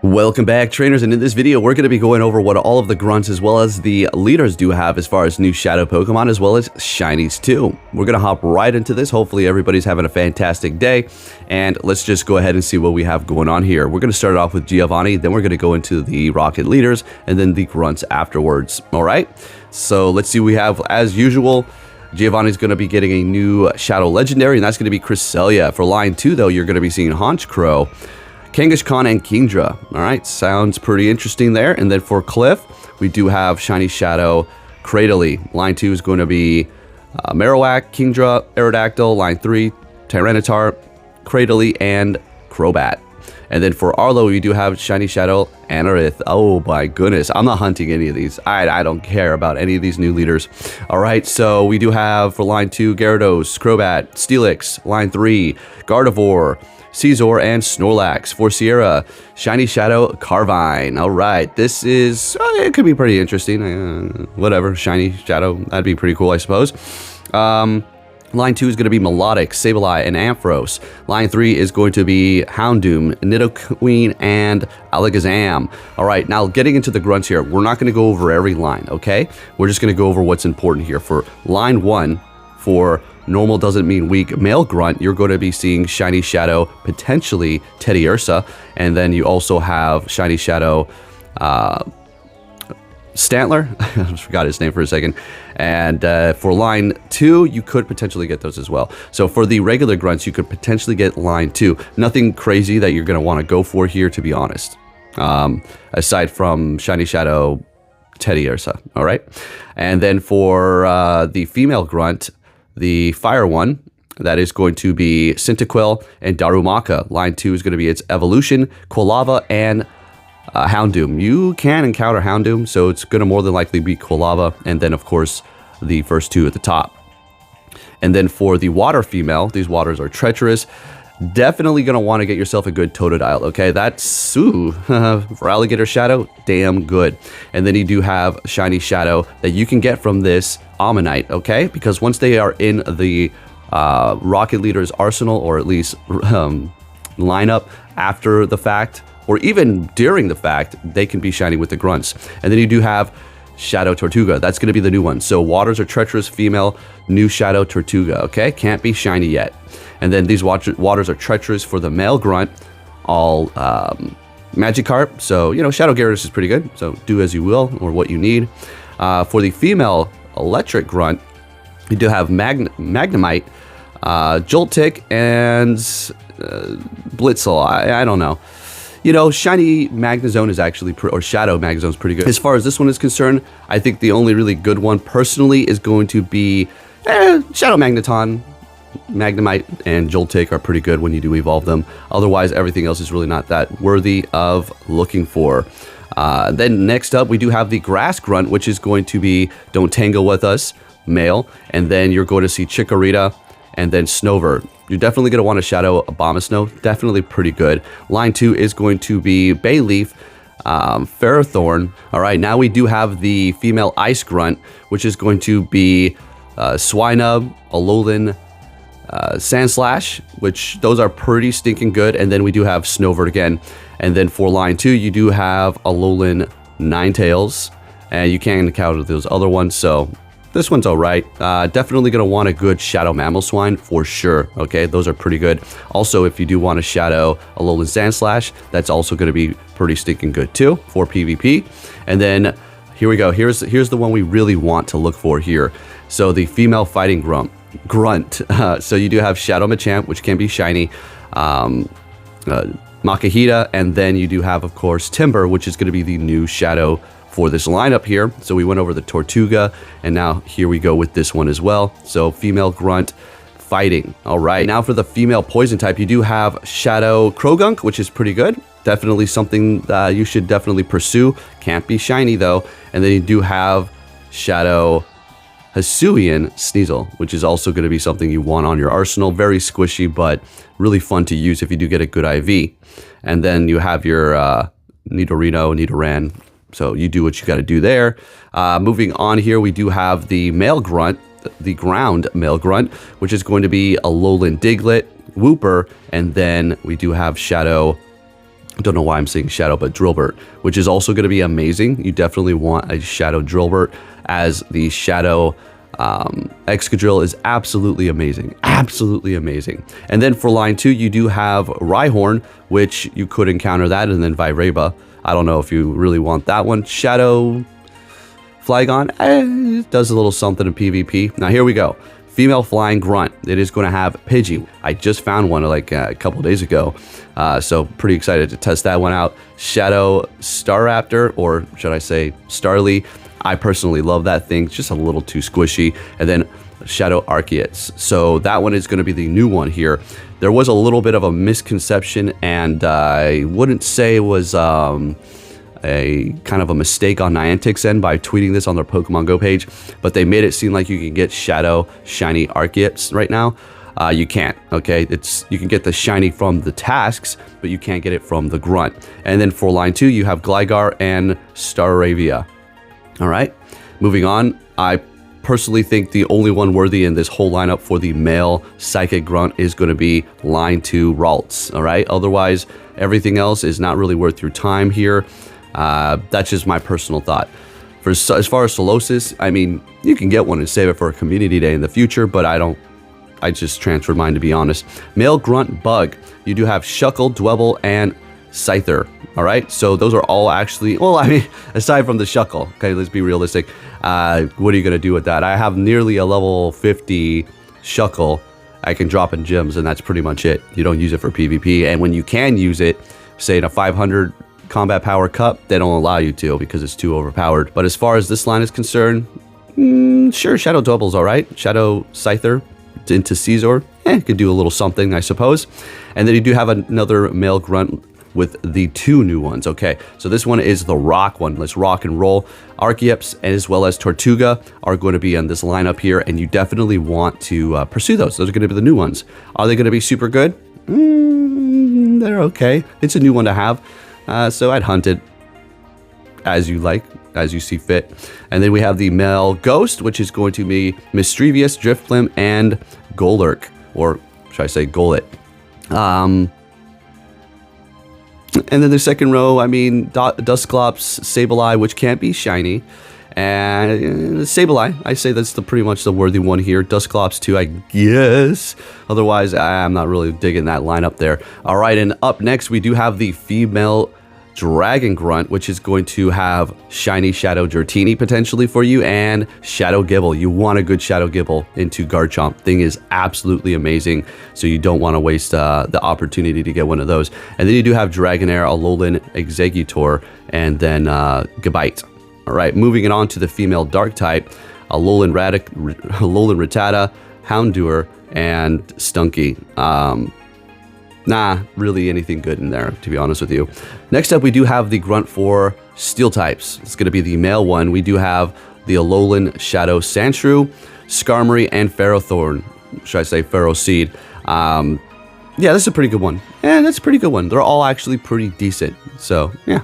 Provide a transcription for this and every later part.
Welcome back, trainers, and in this video we're going to be going over what all of the grunts as well as the leaders do have as far as new shadow Pokemon as well as shinies too. We're going to hop right into this. Hopefully everybody's having a fantastic day, and let's just go ahead and see what we have going on here. We're going to start off with Giovanni, then we're going to go into the Rocket leaders, and then the grunts afterwards. Alright, so let's see what we have. As usual, Giovanni's going to be getting a new Shadow Legendary, and that's going to be Cresselia. For line 2, though, you're going to be seeing Honchkrow, Kangaskhan, and Kingdra. Alright, sounds pretty interesting there. And then for Cliff, we do have Shiny Shadow Cradily. Line 2 is going to be Marowak, Kingdra, Aerodactyl. Line 3, Tyranitar, Cradily, and Crobat. And then for Arlo, we do have Shiny Shadow Anorith. Oh my goodness, I'm not hunting any of these. I don't care about any of these new leaders. Alright, so we do have for line 2, Gyarados, Crobat, Steelix. Line 3, Gardevoir, Caesar, and Snorlax. For Sierra, Shiny Shadow Carvine. Alright, this is, it could be pretty interesting. Whatever, Shiny Shadow, that'd be pretty cool, I suppose. Line 2 is going to be Melodic, Sableye, and Ampharos. Line 3 is going to be Houndoom, Nidoqueen, and Alakazam. Alright, now getting into the grunts here, we're not going to go over every line, okay? We're just going to go over what's important here. For line 1, for normal doesn't mean weak male grunt, you're going to be seeing Shiny Shadow, potentially Teddiursa, and then you also have Shiny Shadow Stantler. I just forgot his name for a second. And for line 2, you could potentially get those as well. So for the regular grunts, you could potentially get line 2. Nothing crazy that you're going to want to go for here, to be honest. Aside from Shiny Shadow Teddiursa. All right. And then for the female grunt, the fire one, that is going to be Cyndaquil and Darumaka. Line 2 is going to be its evolution, Quilava, and Houndoom. You can encounter Houndoom, so it's going to more than likely be Quilava, and then of course the first 2 at the top. And then for the water female, these waters are treacherous. Definitely going to want to get yourself a good Totodile, okay? That's, for Alligator Shadow, damn good. And then you do have Shiny Shadow that you can get from this Ammonite, okay? Because once they are in the Rocket Leader's arsenal, or at least lineup after the fact, or even during the fact, they can be shiny with the grunts. And then you do have Shadow Tortuga. That's going to be the new one. So waters are treacherous female, new Shadow Tortuga, okay? Can't be shiny yet. And then these waters are treacherous for the male grunt, all Magikarp. So, you know, Shadow Gyarados is pretty good. So do as you will, or what you need. For the female electric grunt, you do have Magnemite, Joltik, and Blitzel. I don't know. You know, Shiny Magnezone is actually, or Shadow Magnezone is pretty good. As far as this one is concerned, I think the only really good one personally is going to be Shadow Magneton. Magnemite and Joltik are pretty good when you do evolve them. Otherwise, everything else is really not that worthy of looking for. Then next up, we do have the Grass Grunt, which is going to be Don't Tangle With Us, male. And then you're going to see Chikorita and then Snover. You're definitely going to want to Shadow Abomasnow. Definitely pretty good. Line 2 is going to be Bayleaf, Ferrothorn. All right, now we do have the female Ice Grunt, which is going to be Swinub, Alolan, Sandslash, which those are pretty stinking good. And then we do have Snover again. And then for line 2, you do have Alolan Ninetales, and you can encounter those other ones. So this one's all right. Definitely going to want a good Shadow Mamoswine for sure. Okay, those are pretty good. Also, if you do want to Shadow Alolan Sandslash, that's also going to be pretty stinking good too for PvP. And then here we go. Here's the one we really want to look for here. So the female fighting grunt. So you do have Shadow Machamp, which can be shiny, Makahita, and then you do have, of course, Timber, which is going to be the new Shadow for this lineup here. So we went over the Tortuga, and now here we go with this one as well. So female grunt fighting. All right, now for the female poison type, you do have Shadow Krogunk, which is pretty good. Definitely something that you should definitely pursue. Can't be shiny though. And then you do have Shadow Hisuian Sneasel, which is also going to be something you want on your arsenal. Very squishy, but really fun to use if you do get a good IV. And then you have your Nidorino, Nidoran. So you do what you got to do there. Moving on here, we do have the male grunt, the ground male grunt, which is going to be Alolan Diglett, Wooper, and then we do have Shadow I don't know why I'm saying Shadow, but Drillburt, which is also going to be amazing. You definitely want a Shadow Drillburt, as the Shadow Excadrill is absolutely amazing. Absolutely amazing. And then for line 2, you do have Rhyhorn, which you could encounter that, and then Vireba. I don't know if you really want that one. Shadow Flygon, it does a little something in PvP. Now here we go. Female Flying Grunt. It is going to have Pidgey. I just found one like a couple days ago. So pretty excited to test that one out. Shadow Staraptor, or should I say Starly. I personally love that thing. It's just a little too squishy. And then Shadow Arceus. So that one is going to be the new one here. There was a little bit of a misconception, and I wouldn't say it was a kind of a mistake on Niantic's end by tweeting this on their Pokemon Go page, but they made it seem like you can get Shadow Shiny Arceus right now. You can't, okay? You can get the shiny from the tasks, but you can't get it from the grunt. And then for line 2, you have Gligar and Staravia. All right, moving on. I personally think the only one worthy in this whole lineup for the male Psychic Grunt is going to be line 2 Ralts. All right, otherwise everything else is not really worth your time here. That's just my personal thought. As far as Solosis, I mean, you can get one and save it for a community day in the future, but I just transferred mine, to be honest. Male Grunt Bug. You do have Shuckle, Dwebble, and Scyther. All right, so those are all actually, well, I mean, aside from the Shuckle, okay, let's be realistic. What are you going to do with that? I have nearly a level 50 Shuckle I can drop in gyms, and that's pretty much it. You don't use it for PvP, and when you can use it, say in a 500 combat power cup, they don't allow you to because it's too overpowered. But as far as this line is concerned, sure, Shadow Dwebble's all right. Shadow Scyther into Caesar, could do a little something, I suppose. And then you do have another male grunt with the 2 new ones. Okay, so this one is the rock one. Let's rock and roll. Archeops as well as Tortuga are going to be in this lineup here, and you definitely want to pursue those. Those are going to be the new ones. Are they going to be super good? They're okay. It's a new one to have. So I'd hunt it as you like, as you see fit. And then we have the male Ghost, which is going to be Mischievous, Driftblim, and Golurk, or should I say Golett. And then the second row, I mean, Dusclops, Sableye, which can't be shiny, and Sableye. I say that's pretty much the worthy one here. Dusclops too, I guess. Otherwise, I'm not really digging that lineup there. All right, and up next, we do have the female Dragon Grunt, which is going to have shiny Shadow Dratini potentially for you, and Shadow Gibble. You want a good Shadow Gibble into Garchomp. Thing is absolutely amazing, so you don't want to waste the opportunity to get one of those. And then you do have Dragonair, Alolan Exeggutor, and then Gabite. All right, moving it on to the female Dark type, Alolan Rattata, Houndour, and Stunky. Nah, really anything good in there, to be honest with you. Next up, we do have the grunt for Steel types. It's going to be the male one. We do have the Alolan Shadow Sandshrew, Skarmory, and Ferrothorn. Should I say Ferroseed? Yeah, this is a pretty good one. That's a pretty good one. They're all actually pretty decent. So, yeah.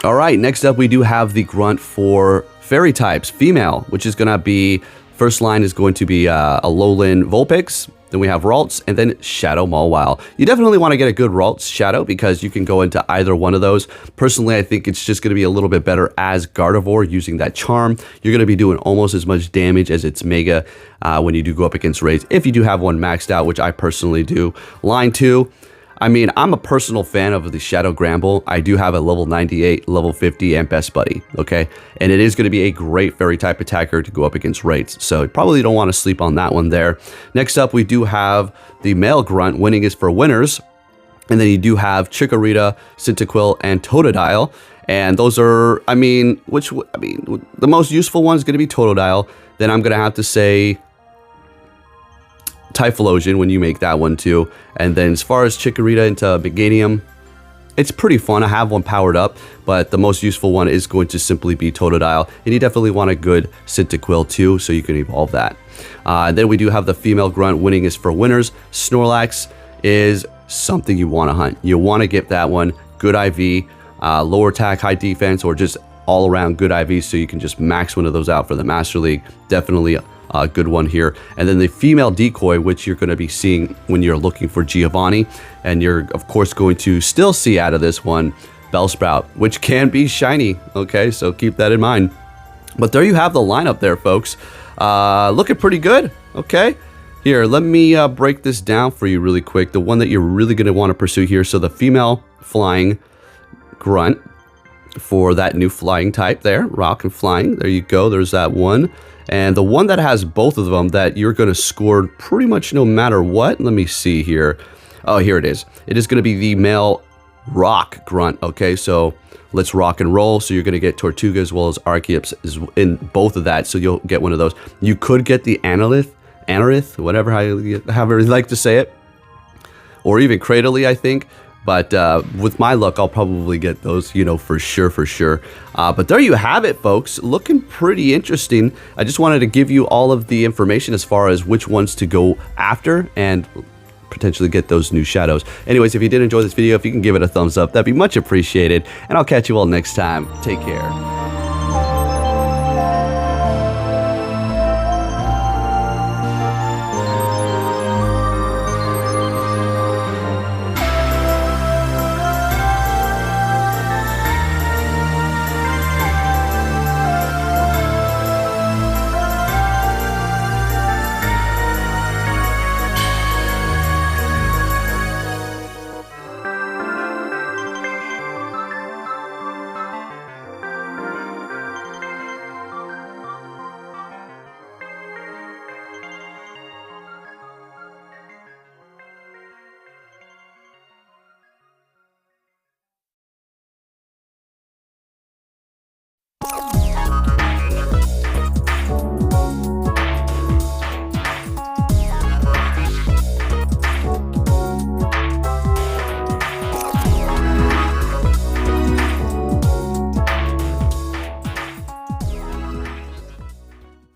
All right, next up, we do have the grunt for Fairy types, female, which is going to be... First line is going to be Alolan Vulpix, then we have Ralts, and then Shadow Mawile. You definitely want to get a good Ralts Shadow because you can go into either one of those. Personally, I think it's just going to be a little bit better as Gardevoir using that charm. You're going to be doing almost as much damage as its Mega when you do go up against raids, if you do have one maxed out, which I personally do. Line 2. I mean, I'm a personal fan of the Shadow Gramble. I do have a level 98, level 50, and Best Buddy, okay? And it is going to be a great Fairy-type attacker to go up against raids, so you probably don't want to sleep on that one there. Next up, we do have the male grunt. Winning is for winners. And then you do have Chikorita, Cyndaquil, and Totodile. And those are, the most useful one is going to be Totodile. Then I'm going to have to say... Typhlosion when you make that one too. And then as far as Chikorita into Meganium, it's pretty fun. I have one powered up, but the most useful one is going to simply be Totodile. And you definitely want a good Cyndaquil too, so you can evolve that. Then we do have the female grunt. Winning is for winners. Snorlax is something you want to hunt. You want to get that one. Good IV, lower attack, high defense, or just all around good IV, so you can just max one of those out for the Master League. Definitely good one here. And then the female decoy, which you're going to be seeing when you're looking for Giovanni. And you're, of course, going to still see out of this one Bellsprout, which can be shiny. Okay, so keep that in mind. But there you have the lineup there, folks. Looking pretty good. Okay. Here, let me break this down for you really quick. The one that you're really going to want to pursue here. So the female flying grunt for that new flying type there. Rock and flying. There you go. There's that one. And the one that has both of them that you're going to score pretty much no matter what. Let me see here. Oh, here it is. It is going to be the male rock grunt. Okay, so let's rock and roll. So you're going to get Tortuga as well as Archeops in both of that. So you'll get one of those. You could get the Anorith, whatever, however you like to say it, or even Cradily, I think. But with my luck, I'll probably get those, you know, for sure. But there you have it, folks. Looking pretty interesting. I just wanted to give you all of the information as far as which ones to go after and potentially get those new shadows. Anyways, if you did enjoy this video, if you can give it a thumbs up, that'd be much appreciated. And I'll catch you all next time. Take care.